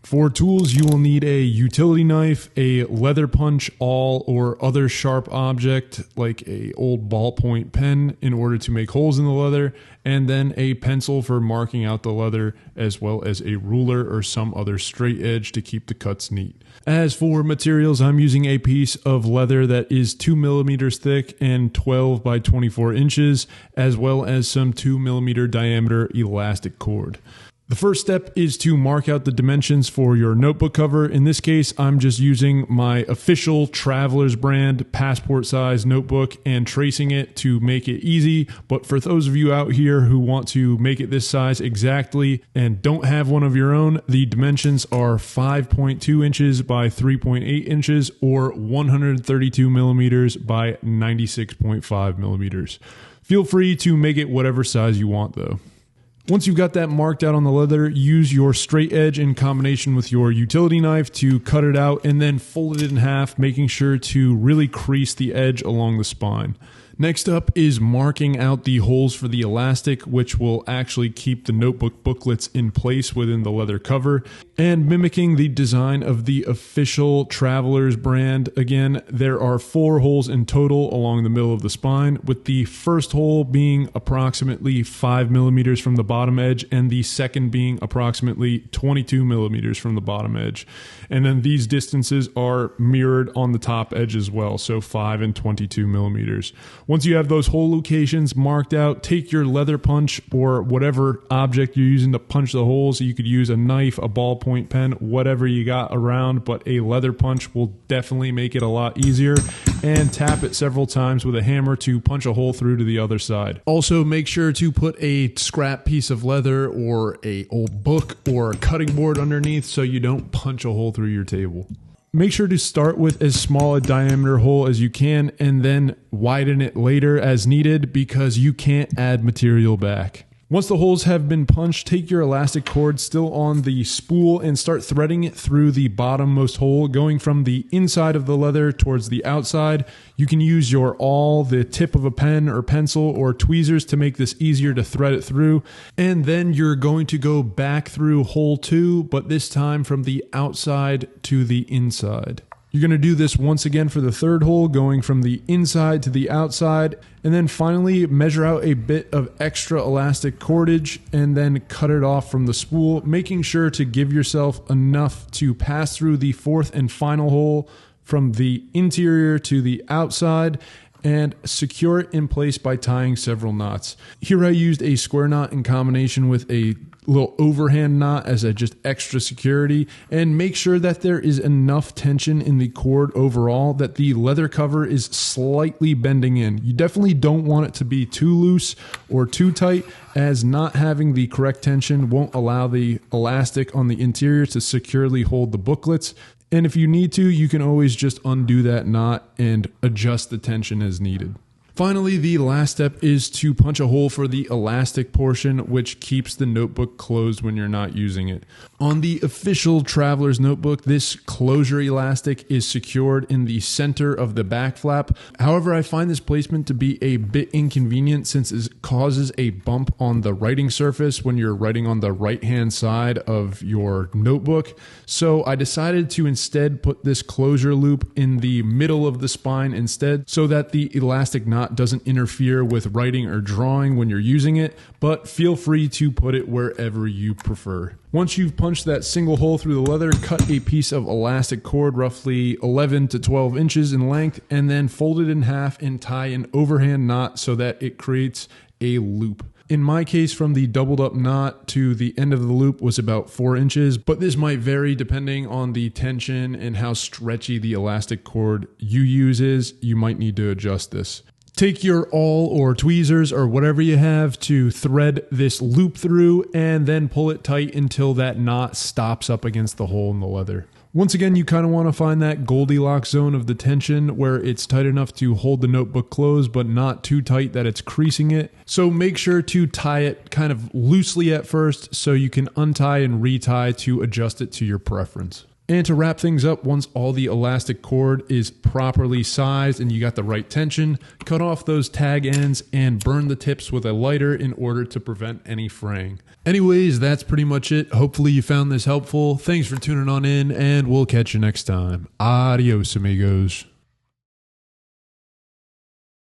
For tools, you will need a utility knife, a leather punch, awl, or other sharp object like a old ballpoint pen in order to make holes in the leather, and then a pencil for marking out the leather, as well as a ruler or some other straight edge to keep the cuts neat. As for materials, I'm using a piece of leather that is 2 millimeters thick and 12 by 24 inches, as well as some 2 millimeter diameter elastic cord. The first step is to mark out the dimensions for your notebook cover. In this case, I'm just using my official Traveler's brand passport size notebook and tracing it to make it easy. But for those of you out here who want to make it this size exactly and don't have one of your own, the dimensions are 5.2 inches by 3.8 inches or 132 millimeters by 96.5 millimeters. Feel free to make it whatever size you want though. Once you've got that marked out on the leather, use your straight edge in combination with your utility knife to cut it out and then fold it in half, making sure to really crease the edge along the spine. Next up is marking out the holes for the elastic, which will actually keep the notebook booklets in place within the leather cover, and mimicking the design of the official Traveler's brand. Again, there are 4 holes in total along the middle of the spine, with the first hole being approximately 5 millimeters from the bottom edge and the second being approximately 22 millimeters from the bottom edge. And then these distances are mirrored on the top edge as well, so 5 and 22 millimeters. Once you have those hole locations marked out, take your leather punch or whatever object you're using to punch the holes. You could use a knife, a ballpoint pen, whatever you got around, but a leather punch will definitely make it a lot easier. And tap it several times with a hammer to punch a hole through to the other side. Also, make sure to put a scrap piece of leather or a old book or a cutting board underneath so you don't punch a hole through your table. Make sure to start with as small a diameter hole as you can and then widen it later as needed because you can't add material back. Once the holes have been punched, take your elastic cord still on the spool and start threading it through the bottommost hole, going from the inside of the leather towards the outside. You can use your awl, the tip of a pen or pencil, or tweezers to make this easier to thread it through. And then you're going to go back through hole 2, but this time from the outside to the inside. You're going to do this once again for the third hole, going from the inside to the outside, and then finally measure out a bit of extra elastic cordage and then cut it off from the spool, making sure to give yourself enough to pass through the fourth and final hole from the interior to the outside and secure it in place by tying several knots. Here I used a square knot in combination with a little overhand knot as a just extra security, and make sure that there is enough tension in the cord overall that the leather cover is slightly bending in. You definitely don't want it to be too loose or too tight, as not having the correct tension won't allow the elastic on the interior to securely hold the booklets. And if you need to, you can always just undo that knot and adjust the tension as needed. Finally, the last step is to punch a hole for the elastic portion, which keeps the notebook closed when you're not using it. On the official Traveler's notebook, this closure elastic is secured in the center of the back flap. However, I find this placement to be a bit inconvenient since it causes a bump on the writing surface when you're writing on the right-hand side of your notebook. So I decided to instead put this closure loop in the middle of the spine instead, so that the elastic knot doesn't interfere with writing or drawing when you're using it, but feel free to put it wherever you prefer. Once you've punched that single hole through the leather, cut a piece of elastic cord roughly 11 to 12 inches in length and then fold it in half and tie an overhand knot so that it creates a loop. In my case, from the doubled up knot to the end of the loop was about 4 inches, but this might vary depending on the tension and how stretchy the elastic cord you use is. You might need to adjust this. Take your awl or tweezers or whatever you have to thread this loop through and then pull it tight until that knot stops up against the hole in the leather. Once again, you kind of want to find that Goldilocks zone of the tension where it's tight enough to hold the notebook closed but not too tight that it's creasing it. So make sure to tie it kind of loosely at first so you can untie and retie to adjust it to your preference. And to wrap things up, once all the elastic cord is properly sized and you got the right tension, cut off those tag ends and burn the tips with a lighter in order to prevent any fraying. Anyways, that's pretty much it. Hopefully you found this helpful. Thanks for tuning on in, and we'll catch you next time. Adios, amigos.